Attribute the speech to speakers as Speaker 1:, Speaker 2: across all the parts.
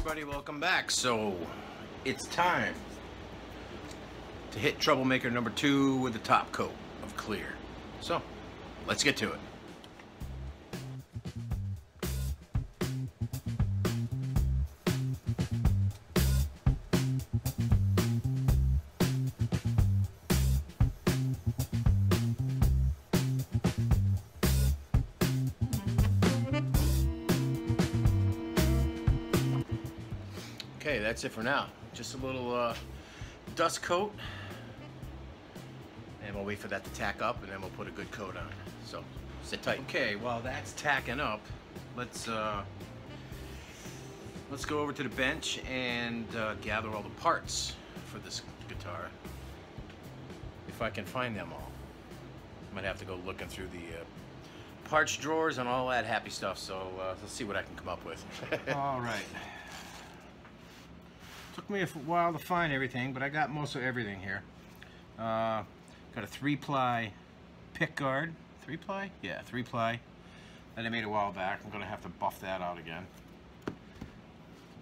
Speaker 1: everybody, welcome back. So it's time to hit Troublemaker number 2 with the top coat of clear. So let's get to it. Okay, that's it for now. Just a little dust coat, and we'll wait for that to tack up, and then we'll put a good coat on. So sit tight. Okay, while that's tacking up, let's go over to the bench and gather all the parts for this guitar. If I can find them all, I might have to go looking through the parts drawers and all that happy stuff. So let's see what I can come up with. All right. Took me a while to find everything, but I got most of everything here. Got a 3-ply pick guard. 3-ply? Yeah, 3-ply. That I made a while back. I'm gonna have to buff that out again.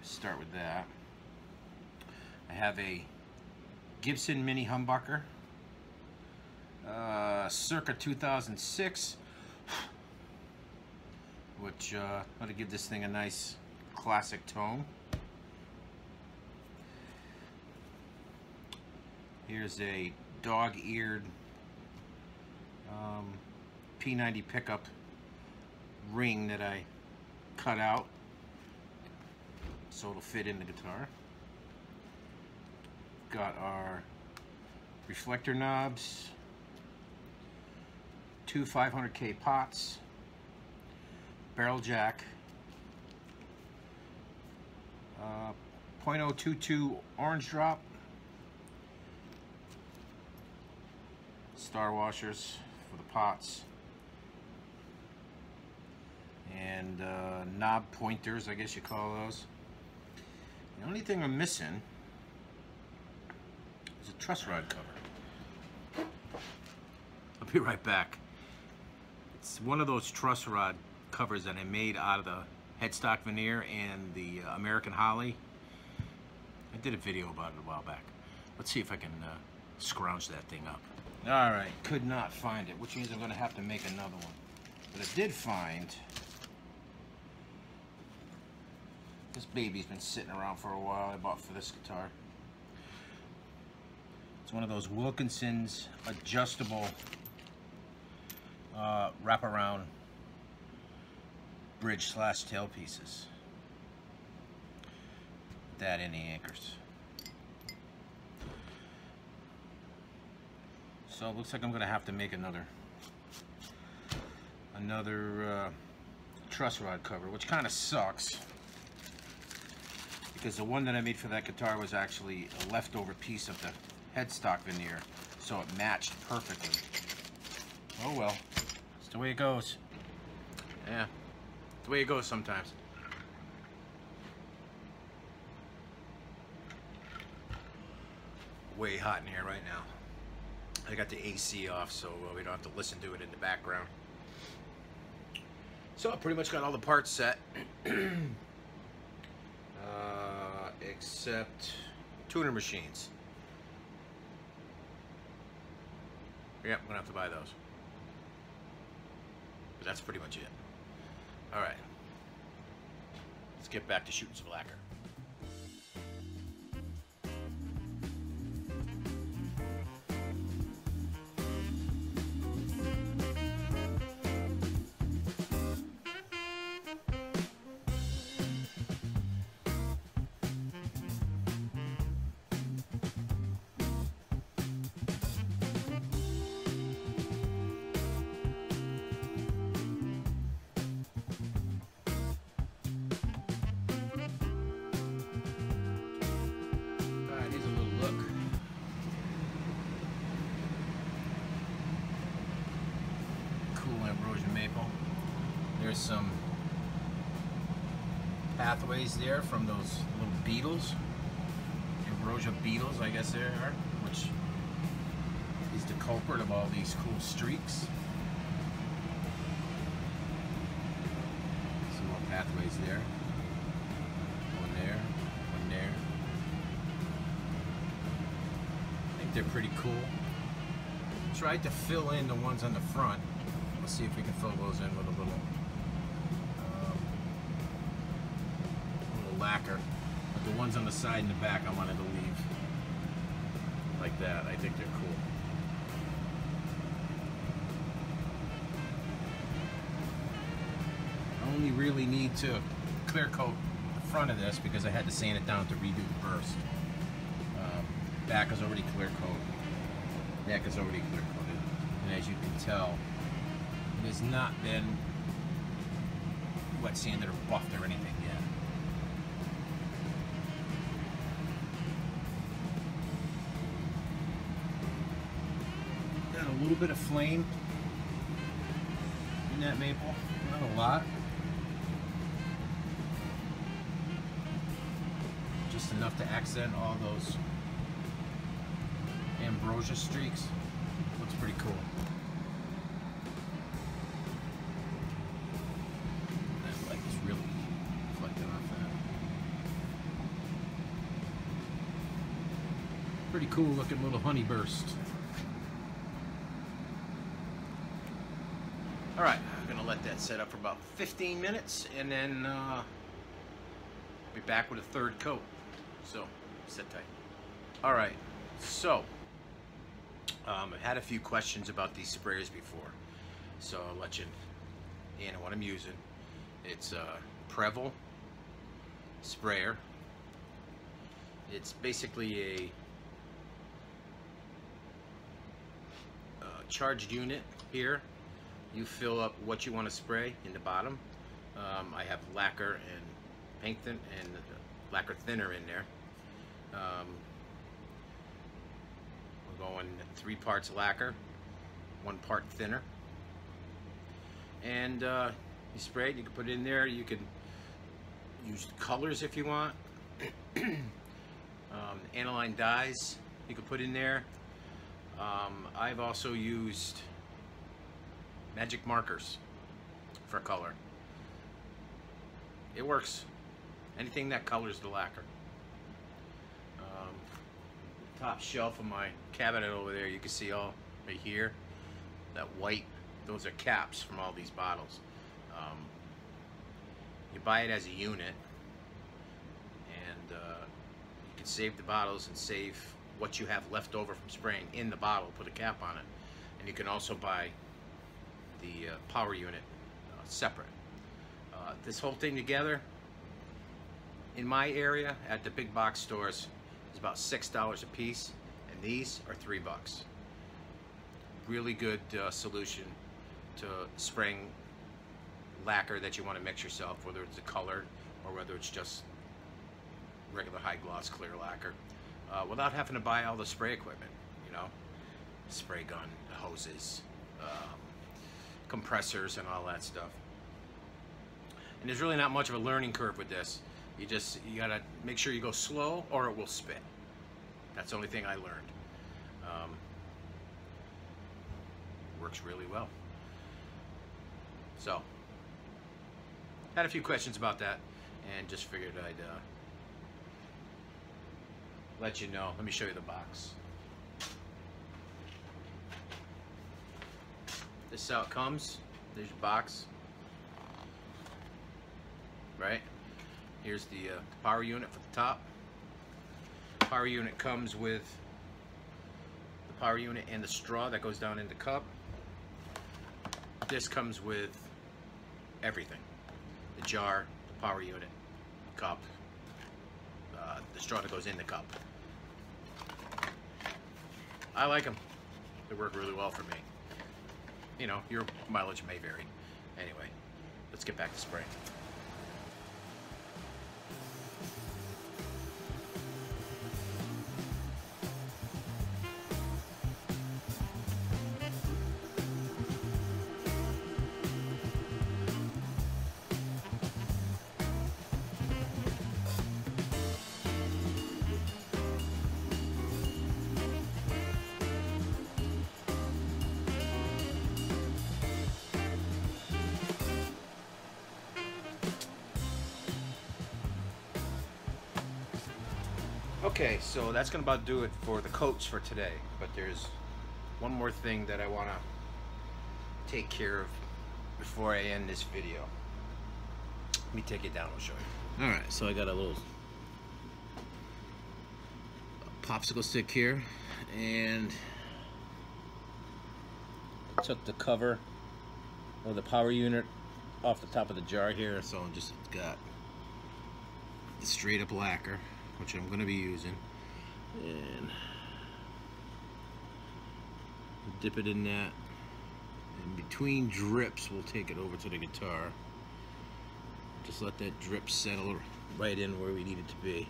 Speaker 1: Start with that. I have a Gibson mini humbucker, circa 2006, which ought to give this thing a nice classic tone. Here's a dog-eared P90 pickup ring that I cut out so it'll fit in the guitar. Got our reflector knobs, 2 500K pots, barrel jack, .022 orange drop, star washers for the pots, and knob pointers, I guess you call those. The only thing I'm missing is a truss rod cover. I'll be right back. It's one of those truss rod covers that I made out of the headstock veneer and the American holly. I did a video about it a while back. Let's see if I can scrounge that thing up. Alright, could not find it, which means I'm going to have to make another one. But I did find, this baby's been sitting around for a while, I bought for this guitar. It's one of those Wilkinson's adjustable wraparound bridge / tail pieces. That in the anchors. So it looks like I'm gonna have to make another truss rod cover, which kind of sucks because the one that I made for that guitar was actually a leftover piece of the headstock veneer, so it matched perfectly. Oh well, it's the way it goes. Yeah, it's the way it goes sometimes. Way hot in here right now. I got the AC off, so we don't have to listen to it in the background. So I pretty much got all the parts set, except tuner machines. Yeah, I'm gonna have to buy those. But that's pretty much it. All right, let's get back to shooting some lacquer. Maple. There's some pathways there from those little beetles, ambrosia beetles, I guess they are, which is the culprit of all these cool streaks. Some more pathways there, one there. they're pretty cool. Tried to fill in the ones on the front. Let's see if we can fill those in with a little lacquer. But the ones on the side and the back I wanted to leave like that. I think they're cool. I only really need to clear coat the front of this because I had to sand it down to redo the burst. Back is already clear coat. Neck is already clear coated. And as you can tell, it has not been wet sanded or buffed or anything yet. Got a little bit of flame in that maple, not a lot. Just enough to accent all those ambrosia streaks. Looks pretty cool. That light is really reflecting off that. Pretty cool looking little honey burst. Alright, I'm going to let that set up for about 15 minutes and then be back with a third coat. So, sit tight. Alright, so I had a few questions about these sprayers before, so I'll let you in on what I'm using. It's a Prevel sprayer. It's basically a charged unit here. You fill up what you want to spray in the bottom. I have lacquer and paint thin and lacquer thinner in there. We're going 3 parts lacquer, 1 part thinner, and you spray it. You can put it in there. You can use colors if you want. Aniline dyes you can put in there. I've also used magic markers for color. It works. Anything that colors the lacquer. Top shelf of my cabinet over there, you can see all right here, that white, those are caps from all these bottles. You buy it as a unit, and you can save the bottles and save what you have left over from spraying in the bottle, put a cap on it. And you can also buy the power unit separate. This whole thing together, in my area at the big box stores, is about $6 a piece, and these are $3. Really good solution to spraying lacquer that you want to mix yourself, whether it's a colored or whether it's just regular high gloss clear lacquer, without having to buy all the spray equipment, you know, spray gun, hoses, compressors and all that stuff. And there's really not much of a learning curve with this. You gotta make sure you go slow or it will spit. That's the only thing I learned. Works really well. So, had a few questions about that and just figured I'd let you know. Let me show you the box. This is how it comes. There's your box. Right? Here's the power unit for the top. Power unit comes with the power unit and the straw that goes down in the cup. This comes with everything. The jar, the power unit, cup, the straw that goes in the cup. I like them. They work really well for me. You know, your mileage may vary. Anyway, let's get back to spraying. Okay, so that's gonna about do it for the coats for today. there's one more thing that I want to take care of before I end this video. Let me take it down, I'll show you. Alright, so I got a little popsicle stick here, and I took the cover or the power unit off the top of the jar here, so I'm just got the straight up lacquer, which I'm going to be using, and dip it in that, and between drips we'll take it over to the guitar. Just let that drip settle right in where we need it to be.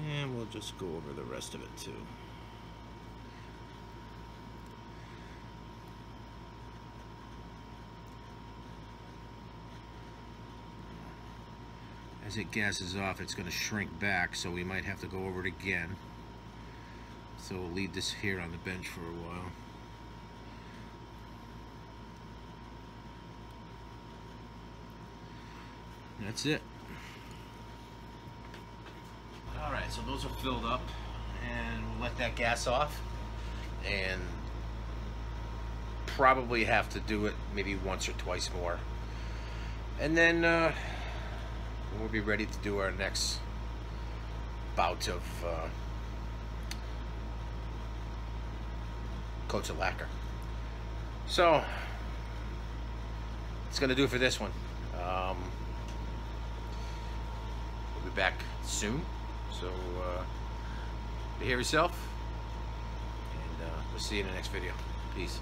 Speaker 1: And we'll just go over the rest of it too. As it gases off, it's going to shrink back, so we might have to go over it again. So we'll leave this here on the bench for a while. That's it. Alright, so those are filled up, and we'll let that gas off, and probably have to do it maybe once or twice more. And then we'll be ready to do our next bout of coats of lacquer. So it's gonna do it for this one. We'll be back soon, so behave yourself, and we'll see you in the next video. Peace.